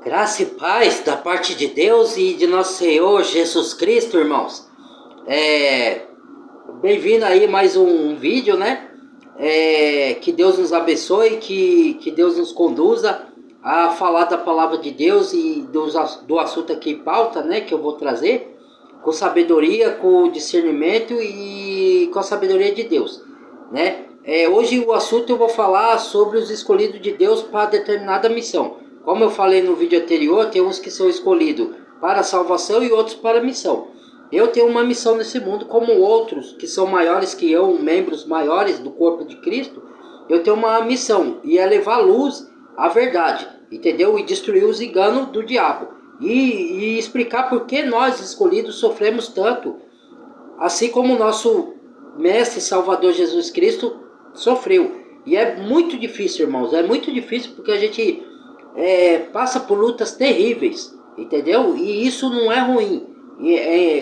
Graça e paz da parte de Deus e de nosso Senhor Jesus Cristo, irmãos. Bem-vindo aí mais um vídeo, né? Que Deus nos abençoe, que Deus nos conduza a falar da palavra de Deus e do assunto aqui em pauta, né? Que eu vou trazer com sabedoria, com discernimento e com a sabedoria de Deus, né? Hoje o assunto eu vou falar sobre os escolhidos de Deus para determinada missão. Como eu falei no vídeo anterior, tem uns que são escolhidos para a salvação e outros para a missão. Eu tenho uma missão nesse mundo, como outros que são maiores que eu, membros maiores do corpo de Cristo. Eu tenho uma missão, e é levar à luz a verdade, entendeu? E destruir os enganos do diabo. E explicar por que nós, escolhidos, sofremos tanto, assim como o nosso Mestre Salvador Jesus Cristo sofreu. E é muito difícil, irmãos, é muito difícil porque a gente passa por lutas terríveis, entendeu? E isso não é ruim,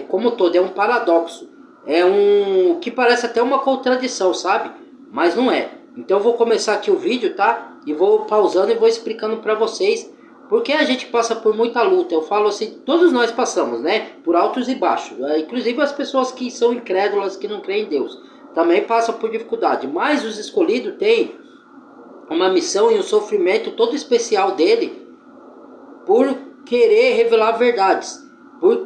como todo, é um paradoxo, é um que parece até uma contradição, sabe? Mas não é. Então eu vou começar aqui o vídeo, tá? E vou pausando e vou explicando para vocês porque a gente passa por muita luta. Eu falo assim, todos nós passamos, né? Por altos e baixos, inclusive as pessoas que são incrédulas, que não creem em Deus, também passam por dificuldade. Mas os escolhidos têm uma missão e um sofrimento todo especial dele por querer revelar verdades.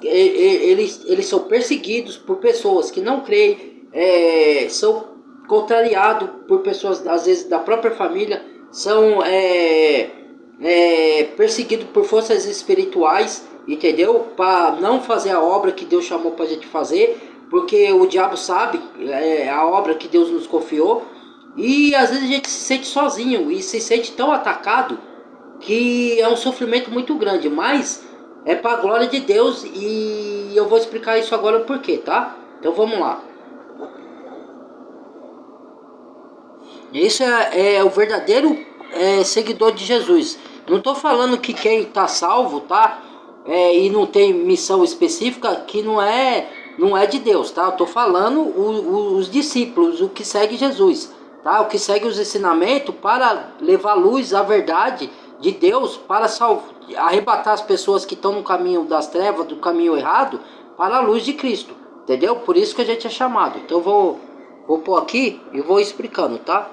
Eles são perseguidos por pessoas que não creem, são contrariados por pessoas, às vezes, da própria família, são perseguidos por forças espirituais, entendeu? Para não fazer a obra que Deus chamou para a gente fazer, porque o diabo sabe a obra que Deus nos confiou. E às vezes a gente se sente sozinho e se sente tão atacado que é um sofrimento muito grande, mas é para a glória de Deus e eu vou explicar isso agora o porquê, tá? Então vamos lá. Isso é o verdadeiro seguidor de Jesus. Não estou falando que quem está salvo, tá? E não tem missão específica, que não é de Deus, tá? Eu estou falando os discípulos, o que segue Jesus. Tá? O que segue os ensinamentos para levar luz à verdade de Deus, para arrebatar as pessoas que estão no caminho das trevas, do caminho errado, para a luz de Cristo, entendeu? Por isso que a gente é chamado. Então vou pôr aqui e vou explicando, tá?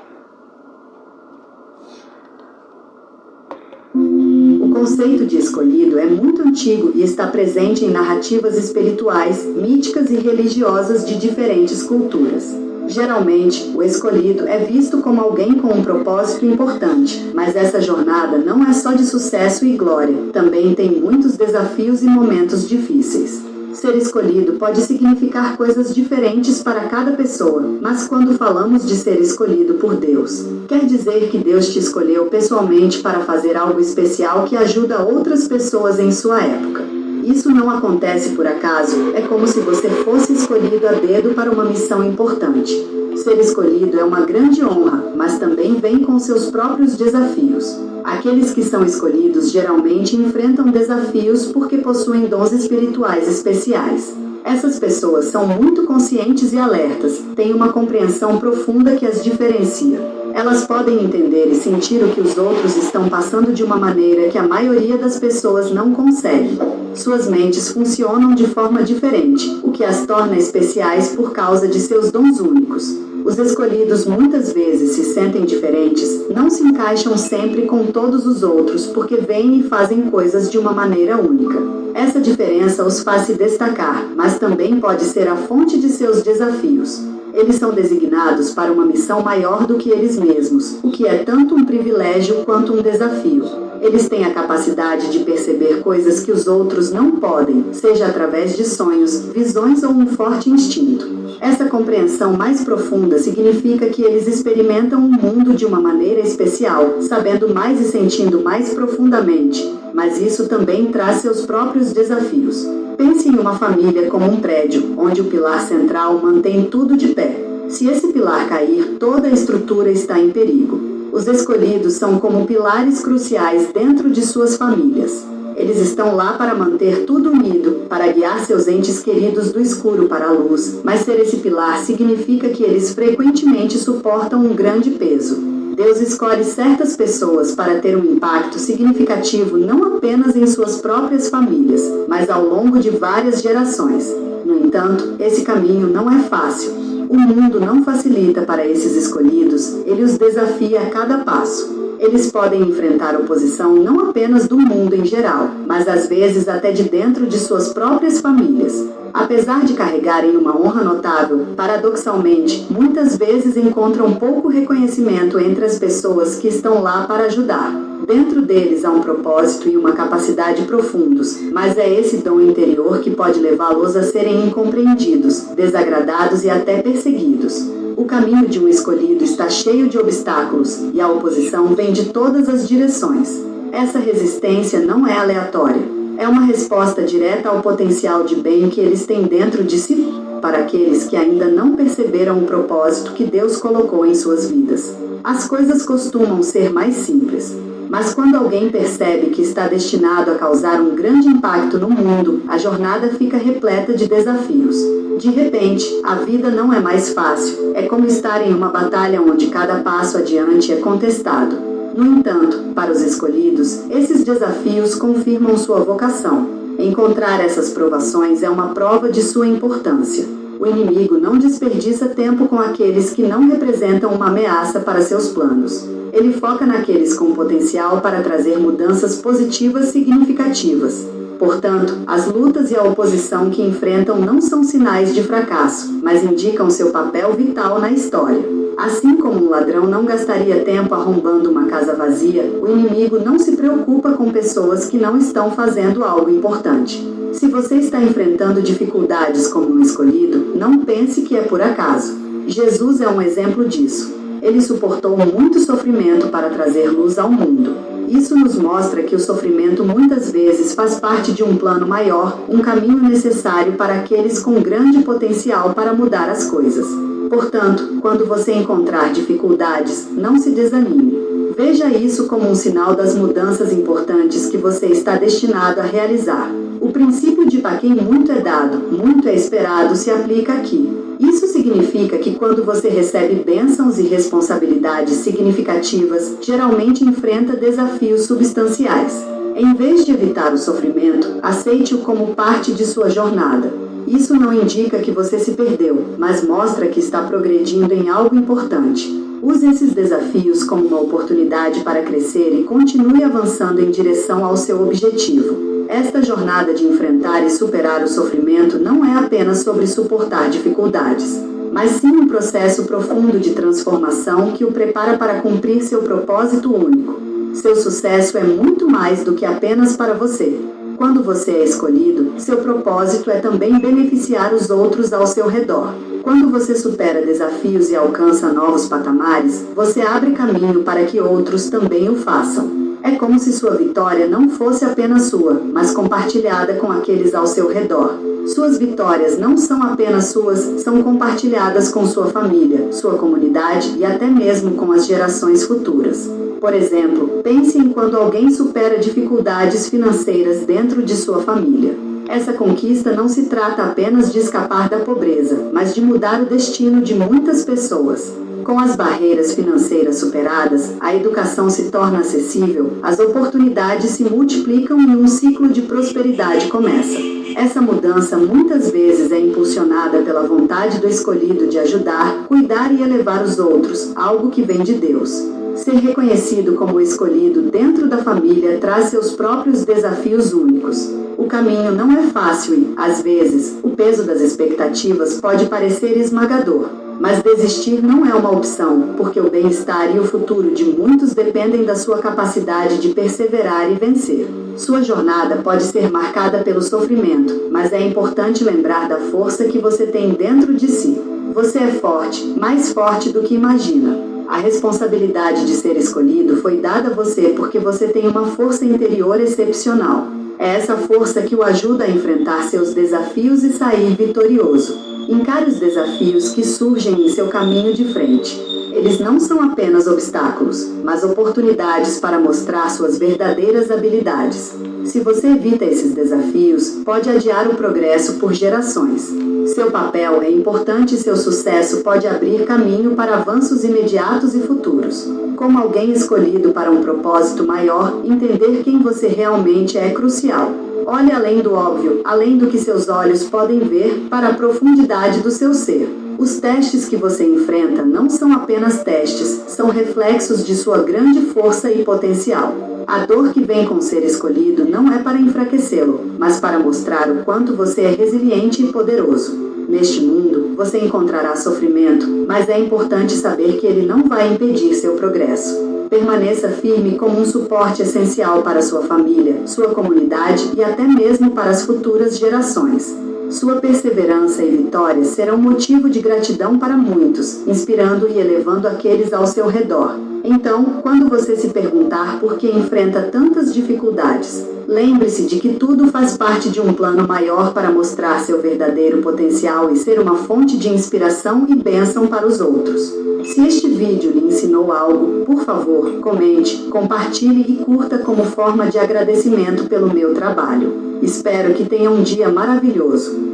O conceito de escolhido é muito antigo e está presente em narrativas espirituais, míticas e religiosas de diferentes culturas. Geralmente, o escolhido é visto como alguém com um propósito importante, mas essa jornada não é só de sucesso e glória, também tem muitos desafios e momentos difíceis. Ser escolhido pode significar coisas diferentes para cada pessoa, mas quando falamos de ser escolhido por Deus, quer dizer que Deus te escolheu pessoalmente para fazer algo especial que ajuda outras pessoas em sua época. Isso não acontece por acaso, é como se você fosse escolhido a dedo para uma missão importante. Ser escolhido é uma grande honra, mas também vem com seus próprios desafios. Aqueles que são escolhidos geralmente enfrentam desafios porque possuem dons espirituais especiais. Essas pessoas são muito conscientes e alertas, têm uma compreensão profunda que as diferencia. Elas podem entender e sentir o que os outros estão passando de uma maneira que a maioria das pessoas não consegue. Suas mentes funcionam de forma diferente, o que as torna especiais por causa de seus dons únicos. Os escolhidos muitas vezes se sentem diferentes, não se encaixam sempre com todos os outros porque veem e fazem coisas de uma maneira única. Essa diferença os faz se destacar, mas também pode ser a fonte de seus desafios. Eles são designados para uma missão maior do que eles mesmos, o que é tanto um privilégio quanto um desafio. Eles têm a capacidade de perceber coisas que os outros não podem, seja através de sonhos, visões ou um forte instinto. Essa compreensão mais profunda significa que eles experimentam o mundo de uma maneira especial, sabendo mais e sentindo mais profundamente. Mas isso também traz seus próprios desafios. Pense em uma família como um prédio, onde o pilar central mantém tudo de pé. Se esse pilar cair, toda a estrutura está em perigo. Os escolhidos são como pilares cruciais dentro de suas famílias. Eles estão lá para manter tudo unido, para guiar seus entes queridos do escuro para a luz, mas ser esse pilar significa que eles frequentemente suportam um grande peso. Deus escolhe certas pessoas para ter um impacto significativo não apenas em suas próprias famílias, mas ao longo de várias gerações. No entanto, esse caminho não é fácil. O mundo não facilita para esses escolhidos, ele os desafia a cada passo. Eles podem enfrentar oposição não apenas do mundo em geral, mas às vezes até de dentro de suas próprias famílias. Apesar de carregarem uma honra notável, paradoxalmente, muitas vezes encontram pouco reconhecimento entre as pessoas que estão lá para ajudar. Dentro deles há um propósito e uma capacidade profundos, mas é esse dom interior que pode levá-los a serem incompreendidos, desagradados e até perseguidos. O caminho de um escolhido está cheio de obstáculos, e a oposição vem de todas as direções. Essa resistência não é aleatória. É uma resposta direta ao potencial de bem que eles têm dentro de si, para aqueles que ainda não perceberam o propósito que Deus colocou em suas vidas. As coisas costumam ser mais simples. Mas quando alguém percebe que está destinado a causar um grande impacto no mundo, a jornada fica repleta de desafios. De repente, a vida não é mais fácil. É como estar em uma batalha onde cada passo adiante é contestado. No entanto, para os escolhidos, esses desafios confirmam sua vocação. Encontrar essas provações é uma prova de sua importância. O inimigo não desperdiça tempo com aqueles que não representam uma ameaça para seus planos. Ele foca naqueles com potencial para trazer mudanças positivas significativas. Portanto, as lutas e a oposição que enfrentam não são sinais de fracasso, mas indicam seu papel vital na história. Assim como um ladrão não gastaria tempo arrombando uma casa vazia, o inimigo não se preocupa com pessoas que não estão fazendo algo importante. Se você está enfrentando dificuldades como um escolhido, não pense que é por acaso. Jesus é um exemplo disso. Ele suportou muito sofrimento para trazer luz ao mundo. Isso nos mostra que o sofrimento muitas vezes faz parte de um plano maior, um caminho necessário para aqueles com grande potencial para mudar as coisas. Portanto, quando você encontrar dificuldades, não se desanime. Veja isso como um sinal das mudanças importantes que você está destinado a realizar. O princípio de para quem muito é dado, muito é esperado se aplica aqui. Isso significa que quando você recebe bênçãos e responsabilidades significativas, geralmente enfrenta desafios substanciais. Em vez de evitar o sofrimento, aceite-o como parte de sua jornada. Isso não indica que você se perdeu, mas mostra que está progredindo em algo importante. Use esses desafios como uma oportunidade para crescer e continue avançando em direção ao seu objetivo. Esta jornada de enfrentar e superar o sofrimento não é apenas sobre suportar dificuldades, mas sim um processo profundo de transformação que o prepara para cumprir seu propósito único. Seu sucesso é muito mais do que apenas para você. Quando você é escolhido, seu propósito é também beneficiar os outros ao seu redor. Quando você supera desafios e alcança novos patamares, você abre caminho para que outros também o façam. É como se sua vitória não fosse apenas sua, mas compartilhada com aqueles ao seu redor. Suas vitórias não são apenas suas, são compartilhadas com sua família, sua comunidade e até mesmo com as gerações futuras. Por exemplo, pense em quando alguém supera dificuldades financeiras dentro de sua família. Essa conquista não se trata apenas de escapar da pobreza, mas de mudar o destino de muitas pessoas. Com as barreiras financeiras superadas, a educação se torna acessível, as oportunidades se multiplicam e um ciclo de prosperidade começa. Essa mudança muitas vezes é impulsionada pela vontade do escolhido de ajudar, cuidar e elevar os outros, algo que vem de Deus. Ser reconhecido como escolhido dentro da família traz seus próprios desafios únicos. O caminho não é fácil e, às vezes, o peso das expectativas pode parecer esmagador. Mas desistir não é uma opção, porque o bem-estar e o futuro de muitos dependem da sua capacidade de perseverar e vencer. Sua jornada pode ser marcada pelo sofrimento, mas é importante lembrar da força que você tem dentro de si. Você é forte, mais forte do que imagina. A responsabilidade de ser escolhido foi dada a você porque você tem uma força interior excepcional. É essa força que o ajuda a enfrentar seus desafios e sair vitorioso. Encare os desafios que surgem em seu caminho de frente. Eles não são apenas obstáculos, mas oportunidades para mostrar suas verdadeiras habilidades. Se você evita esses desafios, pode adiar o progresso por gerações. Seu papel é importante e seu sucesso pode abrir caminho para avanços imediatos e futuros. Como alguém escolhido para um propósito maior, entender quem você realmente é crucial. Olhe além do óbvio, além do que seus olhos podem ver, para a profundidade do seu ser. Os testes que você enfrenta não são apenas testes, são reflexos de sua grande força e potencial. A dor que vem com ser escolhido não é para enfraquecê-lo, mas para mostrar o quanto você é resiliente e poderoso. Neste mundo, você encontrará sofrimento, mas é importante saber que ele não vai impedir seu progresso. Permaneça firme como um suporte essencial para sua família, sua comunidade e até mesmo para as futuras gerações. Sua perseverança e vitórias serão motivo de gratidão para muitos, inspirando e elevando aqueles ao seu redor. Então, quando você se perguntar por que enfrenta tantas dificuldades, lembre-se de que tudo faz parte de um plano maior para mostrar seu verdadeiro potencial e ser uma fonte de inspiração e bênção para os outros. Se este vídeo lhe ensinou algo, por favor, comente, compartilhe e curta como forma de agradecimento pelo meu trabalho. Espero que tenha um dia maravilhoso.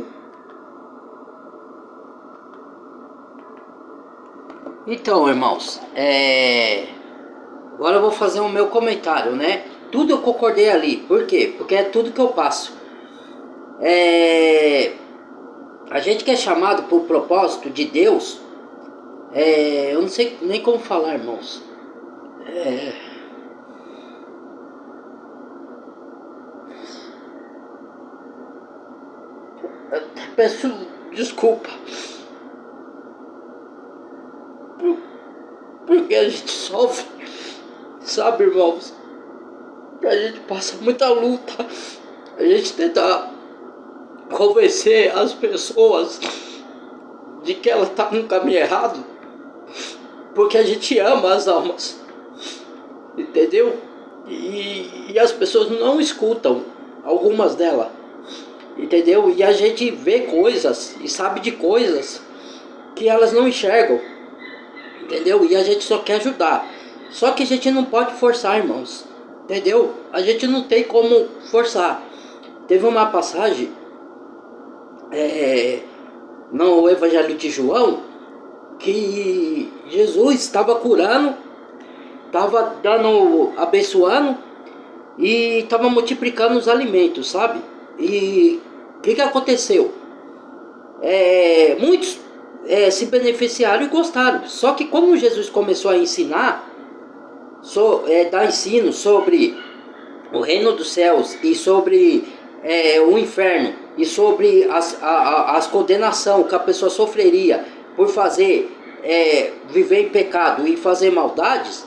Então, irmãos, agora eu vou fazer o meu comentário, né? Tudo eu concordei ali. Por quê? Porque é tudo que eu passo. A gente que é chamado por propósito de Deus, eu não sei nem como falar, irmãos. Eu peço desculpa. Porque a gente sofre, sabe, irmãos? A gente passa muita luta. A gente tenta convencer as pessoas de que ela está no caminho errado, porque a gente ama as almas, entendeu? E as pessoas não escutam, algumas delas, entendeu? E a gente vê coisas e sabe de coisas que elas não enxergam, entendeu? E a gente só quer ajudar. Só que a gente não pode forçar, irmãos, entendeu? A gente não tem como forçar. Teve uma passagem no Evangelho de João que Jesus estava curando, estava abençoando e estava multiplicando os alimentos, sabe? E o que aconteceu? Muitos se beneficiaram e gostaram. Só que como Jesus começou a ensinar, dar ensino sobre o reino dos céus e sobre o inferno e sobre as condenação que a pessoa sofreria por fazer, viver em pecado e fazer maldades,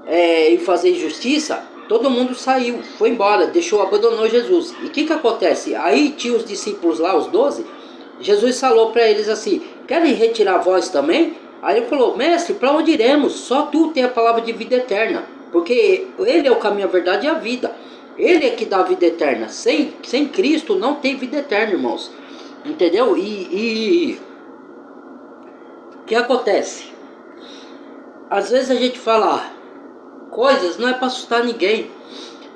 e fazer injustiça, todo mundo saiu, foi embora, abandonou Jesus. E o que acontece? Aí tinha os discípulos lá, os 12, Jesus falou para eles assim: querem retirar a voz também? Aí ele falou: mestre, para onde iremos? Só tu tem a palavra de vida eterna, porque ele é o caminho, a verdade e a vida. Ele é que dá a vida eterna. Sem Cristo não tem vida eterna, irmãos, entendeu? E o que acontece? Às vezes a gente fala coisas, não é para assustar ninguém,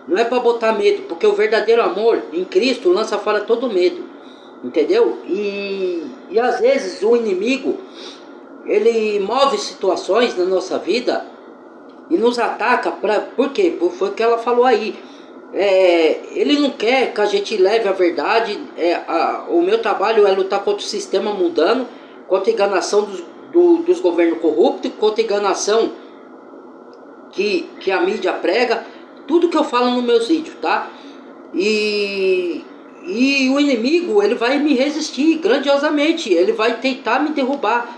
não é para botar medo, porque o verdadeiro amor em Cristo lança fora todo medo, entendeu? E às vezes o inimigo, ele move situações na nossa vida e nos ataca. Por quê? Foi o que ela falou aí. Ele não quer que a gente leve a verdade. O meu trabalho é lutar contra o sistema mundano, contra a enganação dos governos corruptos, contra a enganação que a mídia prega. Tudo que eu falo nos meus vídeos, tá? E o inimigo, ele vai me resistir grandiosamente. Ele vai tentar me derrubar.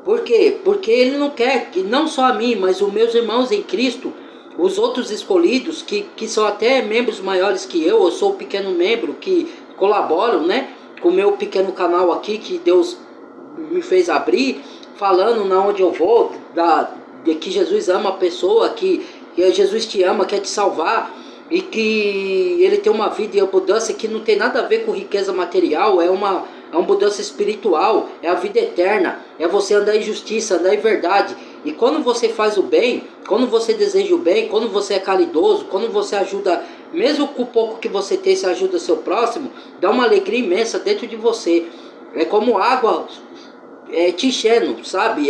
Por quê? Porque ele não quer que não só a mim, mas os meus irmãos em Cristo, os outros escolhidos, que são até membros maiores que eu sou um pequeno membro, que colaboram, né, com o meu pequeno canal aqui, que Deus me fez abrir, falando na onde eu vou, de que Jesus ama a pessoa, que Jesus te ama, quer te salvar, e que ele tem uma vida em abundância que não tem nada a ver com riqueza material, é uma mudança espiritual, é a vida eterna, é você andar em justiça, andar em verdade. E quando você faz o bem, quando você deseja o bem, quando você é caridoso, quando você ajuda, mesmo com o pouco que você tem, você ajuda seu próximo, dá uma alegria imensa dentro de você. É como água te enchendo, sabe?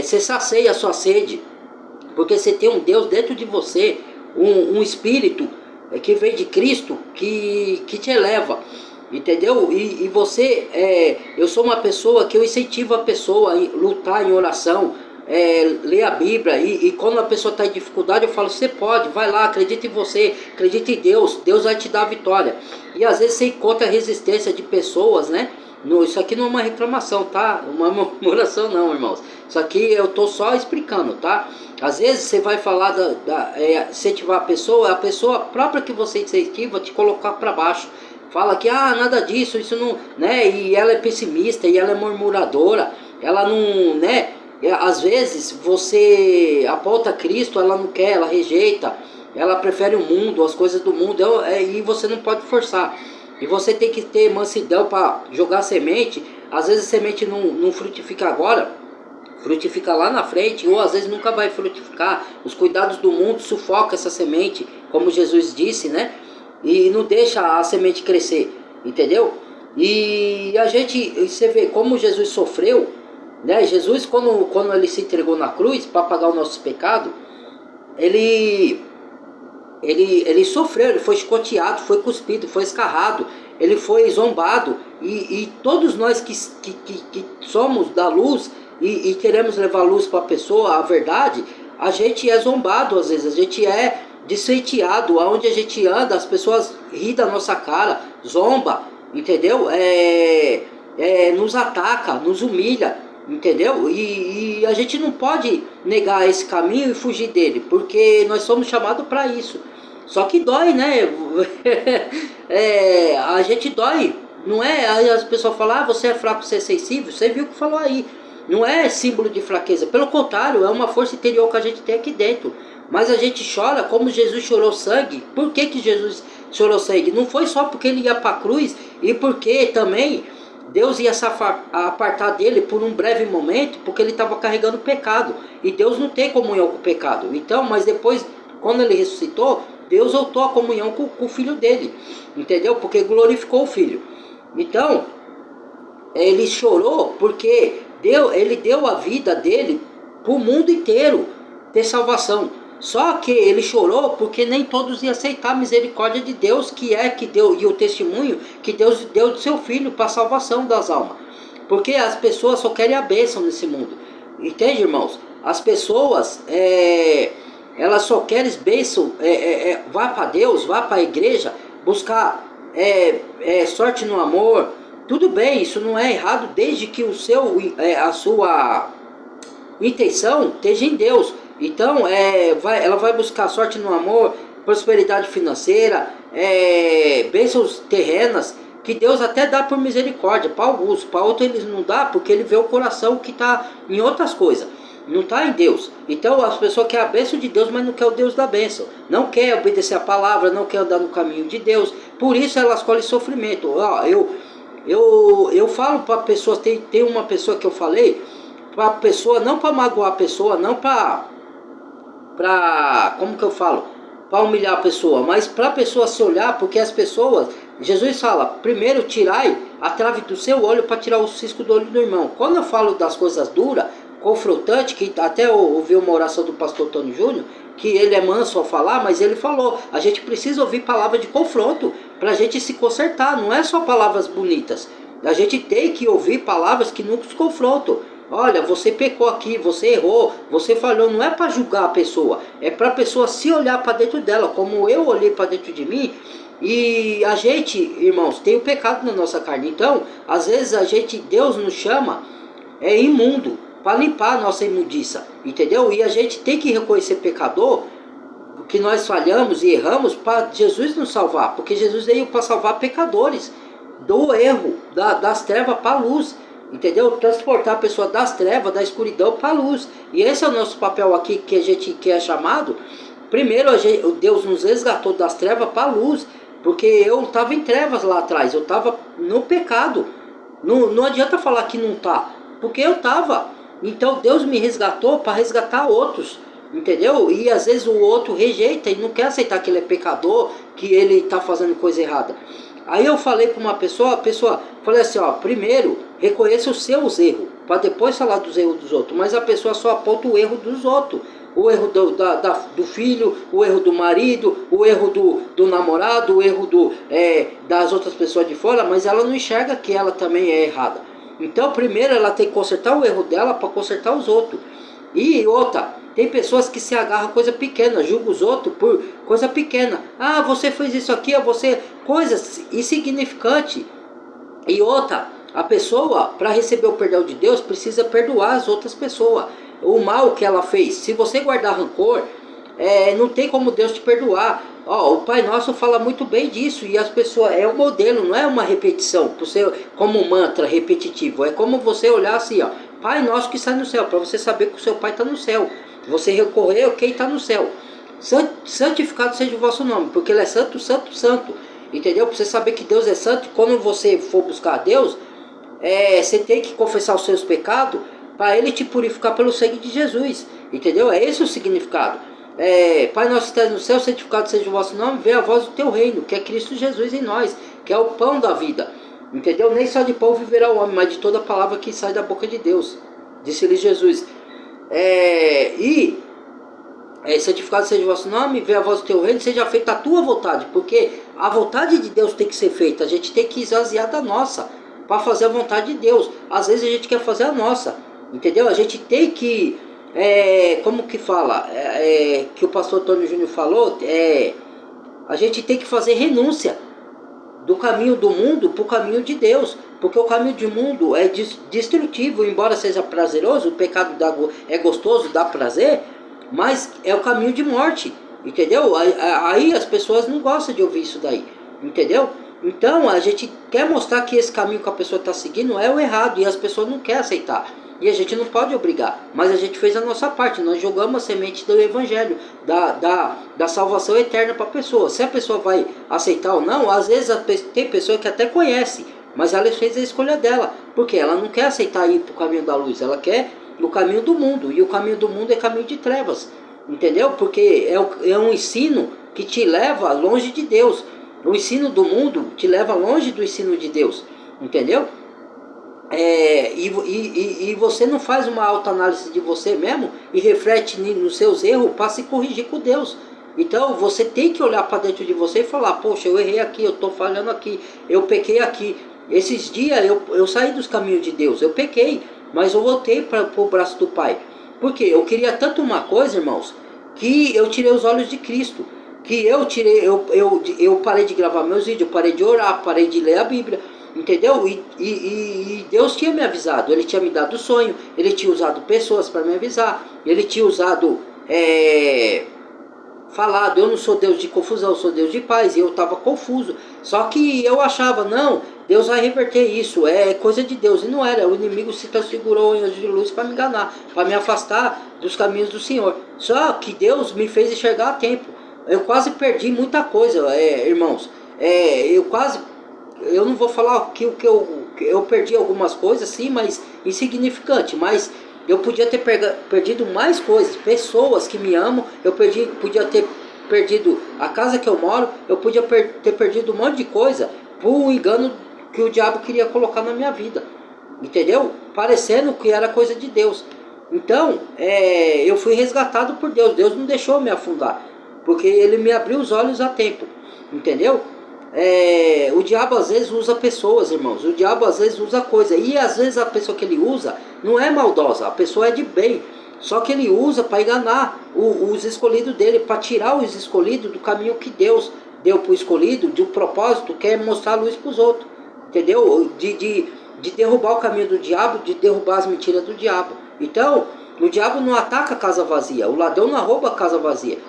Você sacia a sua sede, porque você tem um Deus dentro de você, um Espírito que vem de Cristo, que te eleva, entendeu? E você, eu sou uma pessoa que eu incentivo a pessoa a lutar em oração, ler a Bíblia, e quando a pessoa está em dificuldade, eu falo, você pode, vai lá, acredita em você, acredita em Deus, Deus vai te dar a vitória. E às vezes você encontra resistência de pessoas, né? Isso aqui não é uma reclamação, tá? Uma murmuração não, irmãos. Isso aqui eu tô só explicando, tá? Às vezes você vai falar incentivar a pessoa própria que você incentiva te colocar para baixo. Fala que nada disso, isso não, né? E ela é pessimista, e ela é murmuradora, ela não, né? Às vezes você aponta Cristo, ela não quer, ela rejeita, ela prefere o mundo, as coisas do mundo, e você não pode forçar. E você tem que ter mansidão para jogar semente. Às vezes a semente não frutifica agora, frutifica lá na frente, ou às vezes nunca vai frutificar. Os cuidados do mundo sufocam essa semente, como Jesus disse, né? E não deixa a semente crescer, entendeu? E você vê como Jesus sofreu, né? Jesus, quando ele se entregou na cruz para pagar o nosso pecado, ele sofreu, ele foi escoteado, foi cuspido, foi escarrado, ele foi zombado. E todos nós que somos da luz e queremos levar luz para a pessoa, a verdade, a gente é zombado às vezes, a gente é desfeiteado, aonde a gente anda, as pessoas riem da nossa cara, zomba, entendeu? Nos ataca, nos humilha, entendeu? E a gente não pode negar esse caminho e fugir dele, porque nós somos chamados para isso. Só que dói, né? A gente dói, não é? Aí as pessoas falam, você é fraco, você é sensível, você viu o que falou aí. Não é símbolo de fraqueza, pelo contrário, é uma força interior que a gente tem aqui dentro. Mas a gente chora como Jesus chorou sangue. Por que Jesus chorou sangue? Não foi só porque ele ia para a cruz, e porque também Deus ia se apartar dele por um breve momento, porque ele estava carregando o pecado. E Deus não tem comunhão com o pecado. Então, mas depois, quando ele ressuscitou, Deus voltou a comunhão com o filho dele. Entendeu? Porque glorificou o filho. Então, ele chorou porque ele deu a vida dele para o mundo inteiro ter salvação. Só que ele chorou porque nem todos iam aceitar a misericórdia de Deus, que deu, e o testemunho que Deus deu do seu filho para a salvação das almas. Porque as pessoas só querem a bênção nesse mundo. Entende, irmãos? As pessoas, elas só querem bênção, vá para Deus, vá para a igreja, buscar sorte no amor. Tudo bem, isso não é errado, desde que a sua intenção esteja em Deus. Então, ela vai buscar sorte no amor, prosperidade financeira, bênçãos terrenas, que Deus até dá por misericórdia, para alguns, para outros ele não dá, porque ele vê o coração que está em outras coisas, não está em Deus. Então as pessoas querem a bênção de Deus, mas não quer o Deus da bênção, não quer obedecer a palavra, não quer andar no caminho de Deus, por isso elas escolhem sofrimento. Eu falo para pessoas, tem uma pessoa que eu falei, para a pessoa, não para magoar a pessoa, não para como que eu falo? Para humilhar a pessoa, mas para a pessoa se olhar, porque as pessoas, Jesus fala, primeiro tirai a trave do seu olho para tirar o cisco do olho do irmão. Quando eu falo das coisas duras, confrontante, que até eu ouvi uma oração do pastor Tony Júnior, que ele é manso ao falar, mas ele falou, a gente precisa ouvir palavras de confronto para a gente se consertar, não é só palavras bonitas, a gente tem que ouvir palavras que nos confrontam. Olha, você pecou aqui, você errou, você falhou, não é para julgar a pessoa, é para a pessoa se olhar para dentro dela, como eu olhei para dentro de mim. E a gente, irmãos, tem o pecado na nossa carne, então às vezes Deus nos chama imundo, para limpar a nossa imundiça, entendeu? E a gente tem que reconhecer pecador, que nós falhamos e erramos, para Jesus nos salvar, porque Jesus veio para salvar pecadores do erro, das trevas para a luz, entendeu? Transportar a pessoa das trevas, da escuridão para a luz. E esse é o nosso papel aqui, que a gente quer chamado. Primeiro, Deus nos resgatou das trevas para a luz, porque eu estava em trevas lá atrás, eu estava no pecado. Não adianta falar que não está, porque eu estava. Então Deus me resgatou para resgatar outros, entendeu? E às vezes o outro rejeita e não quer aceitar que ele é pecador, que ele está fazendo coisa errada. Aí eu falei para uma pessoa, falei assim, ó, primeiro reconheça os seus erros, para depois falar dos erros dos outros. Mas a pessoa só aponta o erro dos outros. O erro do filho, o erro do marido, o erro do namorado, o erro das outras pessoas de fora, mas ela não enxerga que ela também é errada. Então primeiro ela tem que consertar o erro dela para consertar os outros. E outra, tem pessoas que se agarram a coisa pequena, julgam os outros por coisa pequena. Ah, você fez isso aqui, você... coisas insignificantes. E outra, a pessoa, para receber o perdão de Deus, precisa perdoar as outras pessoas. O mal que ela fez. Se você guardar rancor, não tem como Deus te perdoar. Ó, o Pai Nosso fala muito bem disso. E as pessoas, é um modelo, não é uma repetição. Você, como um mantra repetitivo. É como você olhar assim, ó. Pai Nosso que está no céu. Para você saber que o seu Pai está no céu. Você recorrer a quem está no céu. Santificado seja o vosso nome. Porque Ele é santo, santo, santo. Entendeu? Para você saber que Deus é santo. Quando você for buscar a Deus, você tem que confessar os seus pecados, para Ele te purificar pelo sangue de Jesus. Entendeu? É esse o significado. Pai nosso que estás no céu, santificado seja o vosso nome, venha a vós o teu reino, que é Cristo Jesus em nós, que é o pão da vida. Entendeu? Nem só de pão viverá o homem, mas de toda palavra que sai da boca de Deus. Disse-lhe Jesus. Santificado seja o vosso nome, venha a vós o teu reino, seja feita a tua vontade. Porque a vontade de Deus tem que ser feita. A gente tem que esvaziar da nossa, para fazer a vontade de Deus. Às vezes a gente quer fazer a nossa. Entendeu? A gente tem que, como que fala, que o pastor Antônio Júnior falou, a gente tem que fazer renúncia do caminho do mundo para o caminho de Deus, porque o caminho do mundo é destrutivo, embora seja prazeroso, o pecado é gostoso, dá prazer, mas é o caminho de morte, entendeu? Aí as pessoas não gostam de ouvir isso daí, entendeu? Então a gente quer mostrar que esse caminho que a pessoa está seguindo é o errado, e as pessoas não querem aceitar. E a gente não pode obrigar, mas a gente fez a nossa parte. Nós jogamos a semente do evangelho, da salvação eterna para a pessoa. Se a pessoa vai aceitar ou não, às vezes tem pessoa que até conhece, mas ela fez a escolha dela, porque ela não quer aceitar ir para o caminho da luz, ela quer o caminho do mundo, e o caminho do mundo é caminho de trevas, entendeu? Porque é um ensino que te leva longe de Deus. O ensino do mundo te leva longe do ensino de Deus, entendeu? E você não faz uma autoanálise de você mesmo e reflete nos seus erros para se corrigir com Deus. Então você tem que olhar para dentro de você e falar: poxa, eu errei aqui, eu estou falhando aqui, eu pequei aqui. Esses dias eu saí dos caminhos de Deus, eu pequei, mas eu voltei para o braço do Pai. Porque eu queria tanto uma coisa, irmãos, que eu tirei os olhos de Cristo. Que eu parei de gravar meus vídeos, eu parei de orar, parei de ler a Bíblia. Entendeu? E Deus tinha me avisado, Ele tinha me dado o sonho, Ele tinha usado pessoas para me avisar, Ele tinha usado, falado, eu não sou Deus de confusão, eu sou Deus de paz, e eu estava confuso. Só que eu achava, não, Deus vai reverter isso, é coisa de Deus, e não era. O inimigo se transfigurou em anjo de luz para me enganar, para me afastar dos caminhos do Senhor. Só que Deus me fez enxergar a tempo. Eu quase perdi muita coisa, irmãos. Eu não vou falar que eu perdi algumas coisas, sim, mas insignificante. Mas eu podia ter perdido mais coisas, pessoas que me amam. Eu podia ter perdido a casa que eu moro. Eu podia ter perdido um monte de coisa por um engano que o diabo queria colocar na minha vida, entendeu? Parecendo que era coisa de Deus. Então, eu fui resgatado por Deus. Deus não deixou eu me afundar, porque Ele me abriu os olhos a tempo, entendeu? O diabo às vezes usa pessoas, irmãos. O diabo às vezes usa coisa. E às vezes a pessoa que ele usa não é maldosa, a pessoa é de bem. Só que ele usa para enganar os escolhidos dele, para tirar os escolhidos do caminho que Deus deu para o escolhido, de um propósito que é mostrar a luz para os outros, entendeu? De derrubar o caminho do diabo, de derrubar as mentiras do diabo. Então, o diabo não ataca a casa vazia, o ladrão não rouba a casa vazia.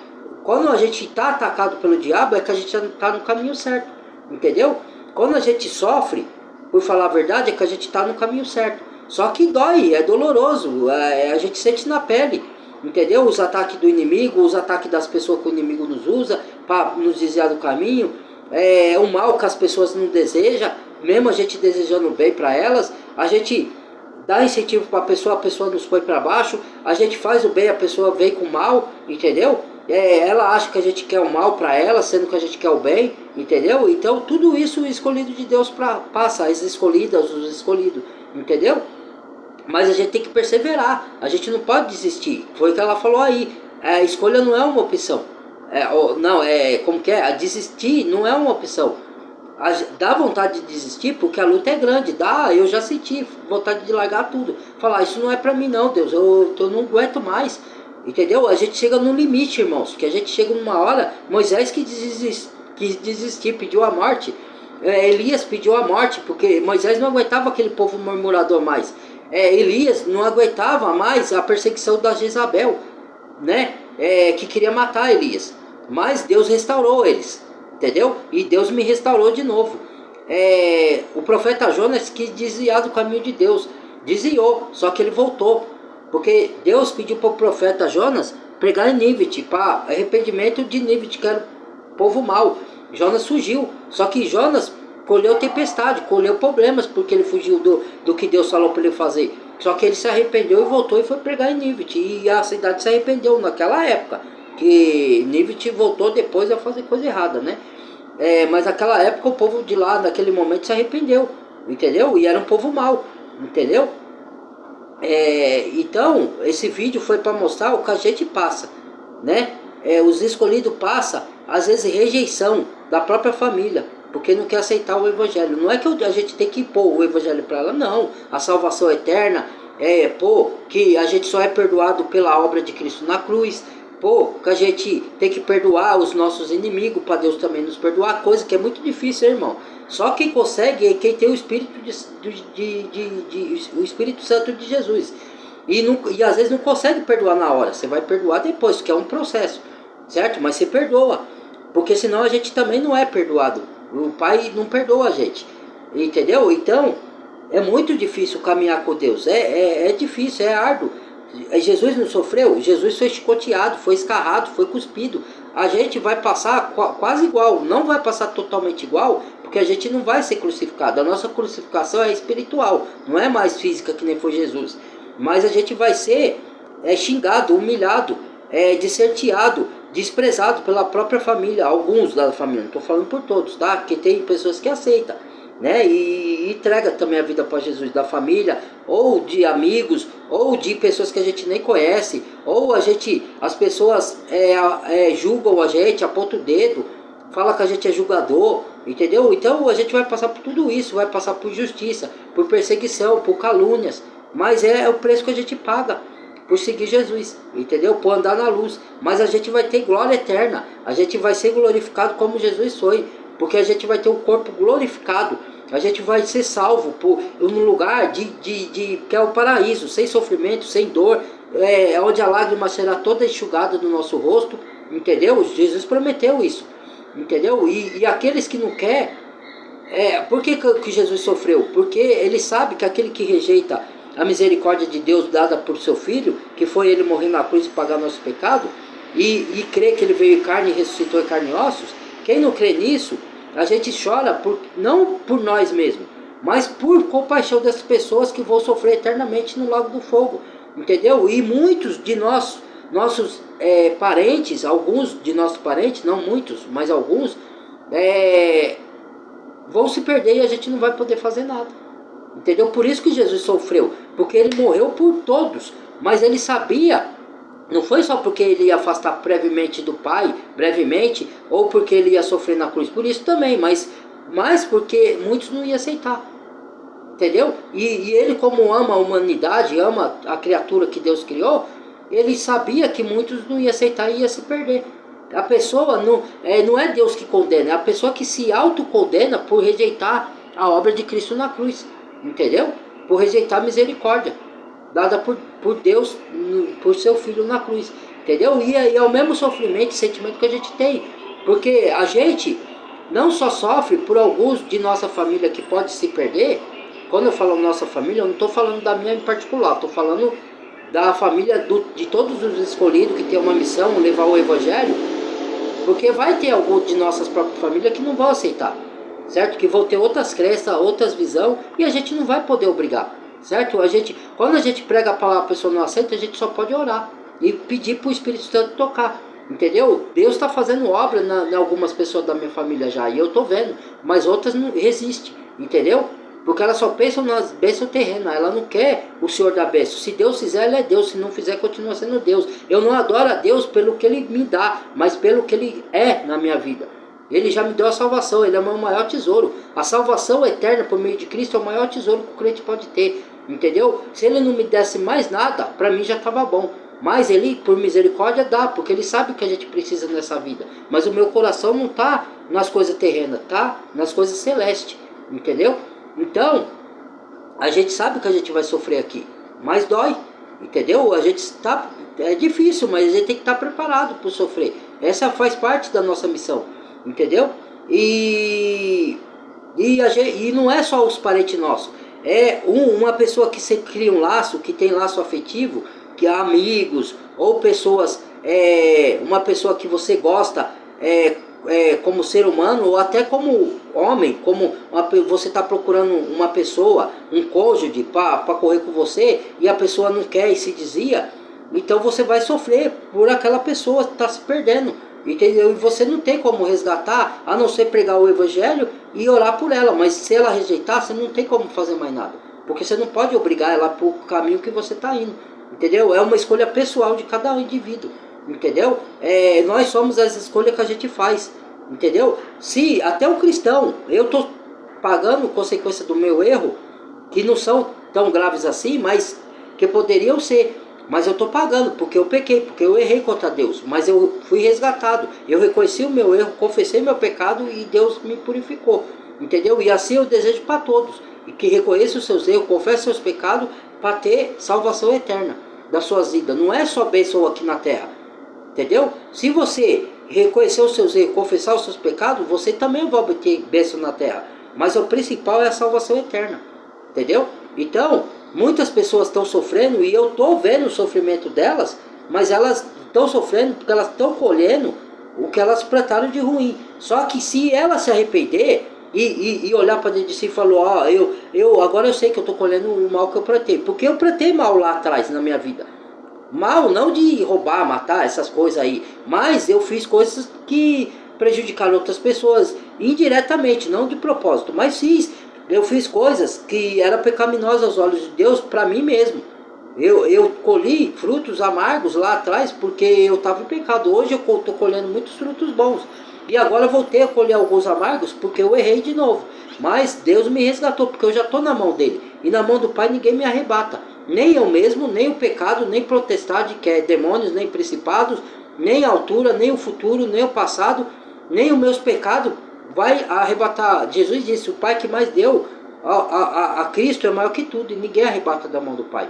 Quando a gente está atacado pelo diabo, é que a gente está no caminho certo, entendeu? Quando a gente sofre, por falar a verdade, é que a gente está no caminho certo. Só que dói, é doloroso, a gente sente na pele, entendeu? Os ataques do inimigo, os ataques das pessoas que o inimigo nos usa para nos desviar do caminho, o mal que as pessoas não desejam, mesmo a gente desejando bem para elas, a gente dá incentivo para a pessoa nos põe para baixo, a gente faz o bem, a pessoa vem com o mal, entendeu? Ela acha que a gente quer o mal para ela, sendo que a gente quer o bem, entendeu? Então tudo isso o escolhido de Deus passa, as escolhidas, os escolhidos, entendeu? Mas a gente tem que perseverar, a gente não pode desistir, foi o que ela falou aí, a escolha não é uma opção, como que é? A desistir não é uma opção. Dá vontade de desistir porque a luta é grande, eu já senti vontade de largar tudo, falar, isso não é pra mim não, Deus, eu não aguento mais, entendeu? A gente chega no limite, irmãos, que a gente chega numa hora, Moisés quis desistir, pediu a morte, Elias pediu a morte, porque Moisés não aguentava aquele povo murmurador mais, Elias não aguentava mais a perseguição da Jezabel, né? Que queria matar Elias, mas Deus restaurou eles, entendeu? E Deus me restaurou de novo. O profeta Jonas quis desviar do caminho de Deus, desviou, só que ele voltou, porque Deus pediu para o profeta Jonas pregar em Nínive, para arrependimento de Nínive, que era o povo mau. Jonas fugiu, só que Jonas colheu tempestade, colheu problemas, porque ele fugiu do que Deus falou para ele fazer. Só que ele se arrependeu e voltou e foi pregar em Nínive, e a cidade se arrependeu naquela época, que Nínive voltou depois a fazer coisa errada, né? Mas naquela época o povo de lá, naquele momento, se arrependeu, entendeu? E era um povo mau, entendeu? Então, esse vídeo foi para mostrar o que a gente passa, né? Os escolhidos passam, às vezes, rejeição da própria família, porque não quer aceitar o evangelho. Não é que a gente tem que impor o evangelho para ela, não. A salvação eterna que a gente só é perdoado pela obra de Cristo na cruz, que a gente tem que perdoar os nossos inimigos para Deus também nos perdoar, coisa que é muito difícil, irmão. Só quem consegue é quem tem o Espírito o Espírito Santo de Jesus. E às vezes não consegue perdoar na hora, você vai perdoar depois, que é um processo, certo? Mas você perdoa, porque senão a gente também não é perdoado. O Pai não perdoa a gente, entendeu? Então é muito difícil caminhar com Deus, é difícil, é árduo. Jesus não sofreu? Jesus foi chicoteado, foi escarrado, foi cuspido. A gente vai passar quase igual, não vai passar totalmente igual, porque a gente não vai ser crucificado. A nossa crucificação é espiritual, não é mais física que nem foi Jesus. Mas a gente vai ser xingado, humilhado, disserteado, desprezado pela própria família, alguns da família, não estou falando por todos, tá? Porque tem pessoas que aceitam, né? E entrega também a vida para Jesus, da família, ou de amigos, ou de pessoas que a gente nem conhece, ou as pessoas julgam a gente, apontam o dedo, fala que a gente é julgador, entendeu? Então a gente vai passar por tudo isso, vai passar por justiça, por perseguição, por calúnias, mas é o preço que a gente paga por seguir Jesus, entendeu? Por andar na luz, mas a gente vai ter glória eterna, a gente vai ser glorificado como Jesus foi, porque a gente vai ter um corpo glorificado, a gente vai ser salvo num lugar que é o paraíso, sem sofrimento, sem dor, onde a lágrima será toda enxugada do nosso rosto, entendeu? Jesus prometeu isso, entendeu? E aqueles que não querem, por que Jesus sofreu? Porque ele sabe que aquele que rejeita a misericórdia de Deus dada por seu Filho, que foi ele morrer na cruz e pagar nosso pecado, e crê que ele veio em carne e ressuscitou em carne e ossos, quem não crê nisso, a gente chora não por nós mesmos, mas por compaixão dessas pessoas que vão sofrer eternamente no lago do fogo, entendeu? E muitos de nossos parentes, alguns de nossos parentes, não muitos, mas alguns, vão se perder e a gente não vai poder fazer nada, entendeu? Por isso que Jesus sofreu, porque ele morreu por todos, mas ele sabia. Não foi só porque ele ia afastar brevemente do Pai, ou porque ele ia sofrer na cruz, por isso também, mas porque muitos não iam aceitar, entendeu? E ele, como ama a humanidade, ama a criatura que Deus criou, ele sabia que muitos não iam aceitar e ia se perder. A pessoa não é Deus que condena, é a pessoa que se autocondena por rejeitar a obra de Cristo na cruz, entendeu? Por rejeitar a misericórdia dada por Deus, por seu Filho na cruz, entendeu? E é o mesmo sofrimento e sentimento que a gente tem, porque a gente não só sofre por alguns de nossa família que pode se perder. Quando eu falo nossa família, eu não estou falando da minha em particular, estou falando da família de todos os escolhidos que tem uma missão, levar o Evangelho, porque vai ter alguns de nossas próprias famílias que não vão aceitar, certo? Que vão ter outras crenças, outras visões, e a gente não vai poder obrigar. certo? Quando a gente prega a palavra, a pessoa não aceita, a gente só pode orar e pedir para o Espírito Santo tocar, entendeu? Deus está fazendo obra em algumas pessoas da minha família já, e eu estou vendo, mas outras não resistem, entendeu? Porque elas só pensam nas bênçãos terrenas, ela não quer o Senhor da bênção. Se Deus fizer, Ele é Deus, se não fizer, continua sendo Deus. Eu não adoro a Deus pelo que Ele me dá, mas pelo que Ele é na minha vida. Ele já me deu a salvação, Ele é o meu maior tesouro. A salvação eterna por meio de Cristo é o maior tesouro que o crente pode ter, entendeu? Se Ele não me desse mais nada, para mim já estava bom. Mas Ele, por misericórdia, dá, porque Ele sabe o que a gente precisa nessa vida. Mas o meu coração não está nas coisas terrenas, está nas coisas celestes, entendeu? Então, a gente sabe que a gente vai sofrer aqui, mas dói, entendeu? A gente está, é difícil, mas a gente tem que estar preparado para sofrer. Essa faz parte da nossa missão, entendeu? E não é só os parentes nossos, é uma pessoa que você cria um laço, que tem laço afetivo, que há amigos, ou pessoas, uma pessoa que você gosta, como ser humano, ou até como homem, você está procurando uma pessoa, um cônjuge para correr com você, e a pessoa não quer e se desvia, então você vai sofrer por aquela pessoa que está se perdendo, entendeu? E você não tem como resgatar, a não ser pregar o evangelho e orar por ela, mas se ela rejeitar, você não tem como fazer mais nada, porque você não pode obrigar ela para o caminho que você está indo, entendeu? É uma escolha pessoal de cada indivíduo, entendeu? Nós somos as escolhas que a gente faz, entendeu? Se até um cristão, eu estou pagando consequência do meu erro, que não são tão graves assim, mas que poderiam ser, mas eu estou pagando, porque eu pequei, porque eu errei contra Deus, mas eu fui resgatado, eu reconheci o meu erro, confessei meu pecado e Deus me purificou, entendeu? E assim eu desejo para todos, e que reconheçam os seus erros, confessem seus pecados, para ter salvação eterna das suas vidas. Não é só bênção aqui na terra, entendeu? Se você reconhecer os seus erros, confessar os seus pecados, você também vai obter bênção na terra, mas o principal é a salvação eterna, entendeu? Então, muitas pessoas estão sofrendo, e eu estou vendo o sofrimento delas, mas elas estão sofrendo porque elas estão colhendo o que elas plantaram de ruim. Só que se ela se arrepender e olhar para dentro de si e falar, agora eu sei que eu estou colhendo o mal que eu plantei, porque eu plantei mal lá atrás na minha vida. Mal não de roubar, matar, essas coisas aí, mas eu fiz coisas que prejudicaram outras pessoas indiretamente, não de propósito, mas eu fiz coisas que eram pecaminosas aos olhos de Deus para mim mesmo. Eu colhi frutos amargos lá atrás porque eu estava em pecado. Hoje eu estou colhendo muitos frutos bons. E agora eu voltei a colher alguns amargos porque eu errei de novo. Mas Deus me resgatou, porque eu já estou na mão dele. E na mão do Pai ninguém me arrebata. Nem eu mesmo, nem o pecado, nem potestade, que é demônios, nem principados, nem a altura, nem o futuro, nem o passado, nem os meus pecados vai arrebatar. Jesus disse, o Pai que mais deu a Cristo é maior que tudo, e ninguém arrebata da mão do Pai.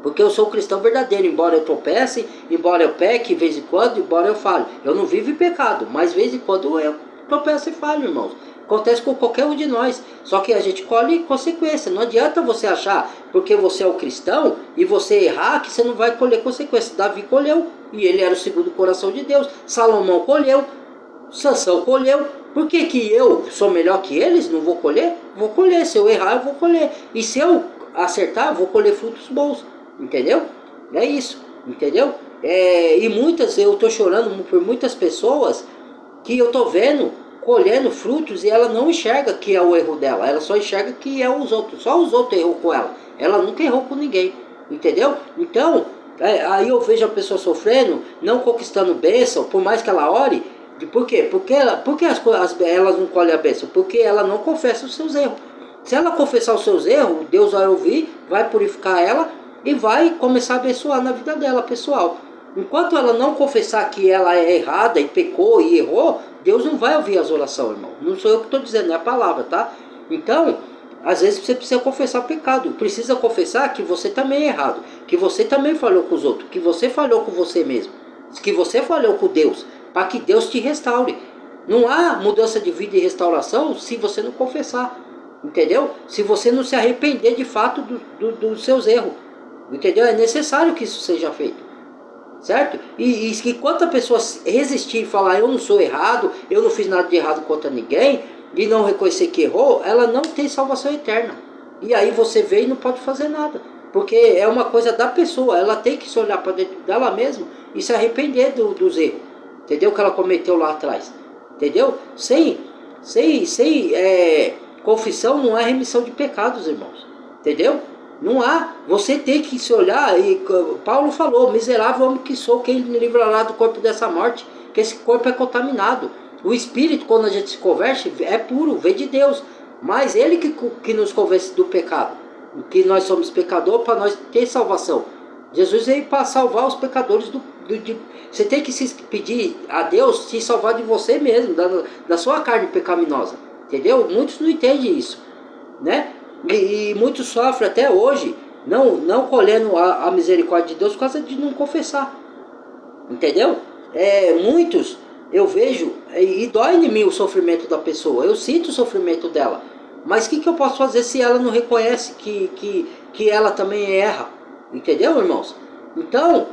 Porque eu sou cristão verdadeiro, embora eu tropece, embora eu peque de vez em quando, embora eu falhe. Eu não vivo em pecado, mas de vez em quando eu tropeço e falho, irmãos. Acontece com qualquer um de nós. Só que a gente colhe consequência. Não adianta você achar, porque você é o cristão, e você errar, que você não vai colher consequência. Davi colheu, e ele era o segundo coração de Deus. Salomão colheu, Sansão colheu. Por que que eu sou melhor que eles? Não vou colher? Vou colher. Se eu errar, eu vou colher. E se eu acertar, eu vou colher frutos bons. Entendeu? É isso, entendeu? E eu estou chorando por muitas pessoas que eu estou vendo colhendo frutos e ela não enxerga que é o erro dela, ela só enxerga que é os outros, só os outros errou com ela nunca errou com ninguém, entendeu? Então, aí eu vejo a pessoa sofrendo, não conquistando bênção, por mais que ela ore. Por quê? Porque elas não colhem a bênção? Porque ela não confessa os seus erros. Se ela confessar os seus erros, Deus vai ouvir, vai purificar ela e vai começar a abençoar na vida dela, pessoal. Enquanto ela não confessar que ela é errada e pecou e errou, Deus não vai ouvir as orações, irmão. Não sou eu que estou dizendo, é a palavra, tá? Então, às vezes você precisa confessar o pecado. Precisa confessar que você também é errado, que você também falhou com os outros, que você falhou com você mesmo, que você falhou com Deus, para que Deus te restaure. Não há mudança de vida e restauração se você não confessar, entendeu? Se você não se arrepender de fato dos seus erros. Entendeu? É necessário que isso seja feito, certo? E que quando a pessoa resistir e falar, eu não sou errado, eu não fiz nada de errado contra ninguém, e não reconhecer que errou, ela não tem salvação eterna. E aí você vê e não pode fazer nada. Porque é uma coisa da pessoa, ela tem que se olhar para dentro dela mesma e se arrepender dos erros, entendeu? Que ela cometeu lá atrás, entendeu? Sem confissão não há remissão de pecados, irmãos, entendeu? Não há, você tem que se olhar, e Paulo falou, miserável homem que sou, quem me livrará do corpo dessa morte, que esse corpo é contaminado. O espírito, quando a gente se converte, é puro, vem de Deus, mas ele que nos convence do pecado, que nós somos pecadores para nós ter salvação. Jesus veio para salvar os pecadores você tem que se pedir a Deus te salvar de você mesmo, da sua carne pecaminosa, entendeu? Muitos não entendem isso, né? E muitos sofrem até hoje, não colhendo a misericórdia de Deus por causa de não confessar, entendeu? Muitos eu vejo, e dói em mim o sofrimento da pessoa, eu sinto o sofrimento dela, mas o que eu posso fazer se ela não reconhece que ela também erra, entendeu, irmãos? Então,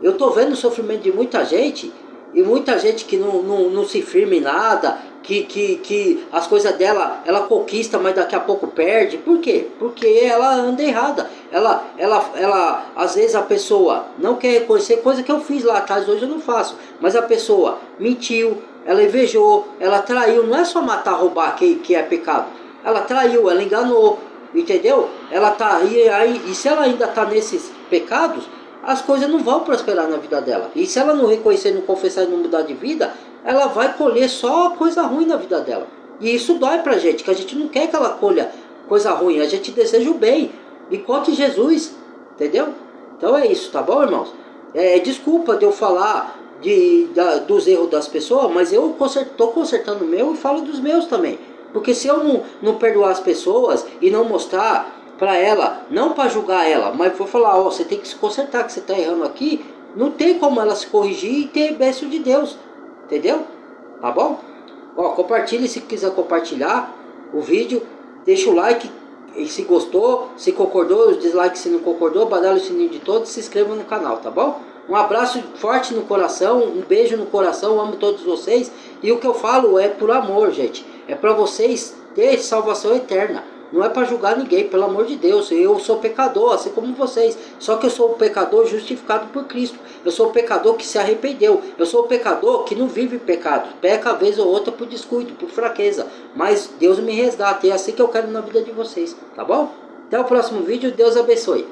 eu estou vendo o sofrimento de muita gente, e muita gente que não se firma em nada, que as coisas dela, ela conquista, mas daqui a pouco perde. Por quê? Porque ela anda errada. Às vezes a pessoa não quer reconhecer coisa que eu fiz lá atrás, hoje eu não faço. Mas a pessoa mentiu, ela invejou, ela traiu. Não é só matar, roubar que é pecado. Ela traiu, ela enganou, entendeu? E se ela ainda está nesses pecados, as coisas não vão prosperar na vida dela. E se ela não reconhecer, não confessar e não mudar de vida, ela vai colher só coisa ruim na vida dela. E isso dói pra gente, que a gente não quer que ela colha coisa ruim, a gente deseja o bem. Encontre Jesus, entendeu? Então é isso, tá bom, irmãos? Desculpa de eu falar dos erros das pessoas, mas eu estou consertando o meu e falo dos meus também. Porque se eu não perdoar as pessoas e não mostrar para ela, não para julgar ela, mas vou falar, você tem que se consertar, que você está errando aqui, não tem como ela se corrigir e ter bênção de Deus, entendeu? Tá bom? Compartilhe se quiser compartilhar o vídeo, deixa o like se gostou, se concordou, o dislike se não concordou, badale o sininho de todos, se inscreva no canal, tá bom? Um abraço forte no coração, um beijo no coração, amo todos vocês, e o que eu falo é por amor, gente, é para vocês terem salvação eterna. Não é para julgar ninguém, pelo amor de Deus. Eu sou pecador, assim como vocês. Só que eu sou o pecador justificado por Cristo. Eu sou o pecador que se arrependeu. Eu sou o pecador que não vive pecado. Peca vez ou outra por descuido, por fraqueza. Mas Deus me resgata. E é assim que eu quero na vida de vocês. Tá bom? Até o próximo vídeo. Deus abençoe.